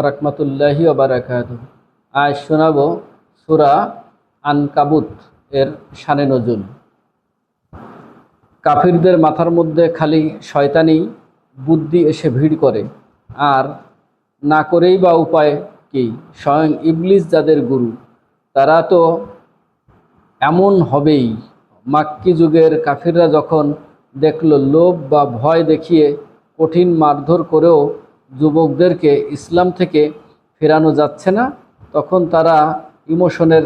রাহমাতুল্লাহি ওয়া বারাকাতুহু। আজ শোনাবো সূরা আনকাবুত এর শানে নজুল। কাফিরদের মাথার মধ্যে খালি শয়তানি বুদ্ধি এসে ভিড় করে, আর না করেই বা উপায় কি? স্বয়ং ইবলিস যাদের গুরু, তারা তো এমন হবেই। মাক্কি যুগের কাফিররা যখন দেখল লোভ বা ভয় দেখিয়ে কঠিন মারধর করেও যুবকদেরকে ইসলাম থেকে ফেরানো যাচ্ছে না, তখন তারা ইমোশনের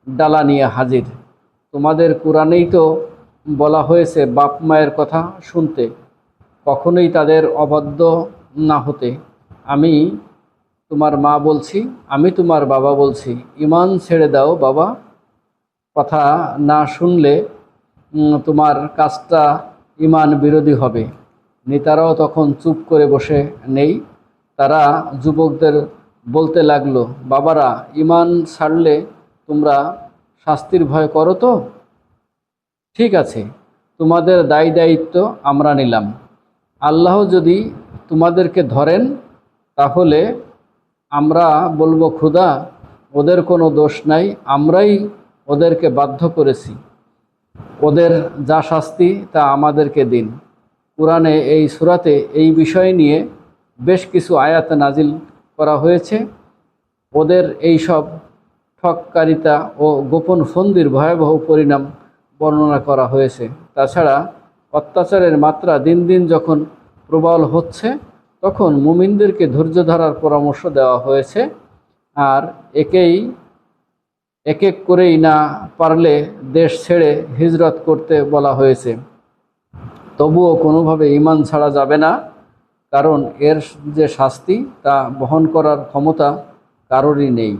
ডালা নিয়ে হাজির। তোমাদের কোরআনেই তো বলা হয়েছে বাপ মায়ের কথা শুনতে, কখনোই তাদের অবাধ্য না হতে। আমি তোমার মা বলছি, আমি তোমার বাবা বলছি, ঈমান ছেড়ে দাও বাবা। কথা না শুনলে তোমার কাজটা ঈমান বিরোধী হবে। নেতারাও তখন চুপ করে বসে নেই। তারা যুবকদের বলতে লাগলো, বাবারা, ঈমান ছাড়লে তোমরা শাস্তির ভয় করো তো? ঠিক আছে, তোমাদের দায় দায়িত্ব আমরা নিলাম। আল্লাহ যদি তোমাদেরকে ধরেন তাহলে আমরা বলবো, খোদা, ওদের কোনো দোষ নাই, আমরাই ওদেরকে বাধ্য করেছি। ওদের যা শাস্তি তা আমাদেরকে দিন। কোরআনে এই সূরাতে এই বিষয় নিয়ে বেশ কিছু আয়াত নাজিল করা হয়েছে। ওদের এই সব ঠককারিতা ও গোপন ফন্দির ভয়াবহ পরিণাম বর্ণনা করা হয়েছে। তাছাড়া অত্যাচারের মাত্রা দিন দিন যখন প্রবল হচ্ছে, তখন মুমিনদেরকে ধৈর্য ধরার পরামর্শ দেওয়া হয়েছে। আর এক এক করেই না পারলে দেশ ছেড়ে হিজরত করতে বলা হয়েছে। তবুও কোনোভাবে ঈমান ছাড়া যাবে না, কারণ এর যে শাস্তি তা বহন করার ক্ষমতা কারোরই নেই।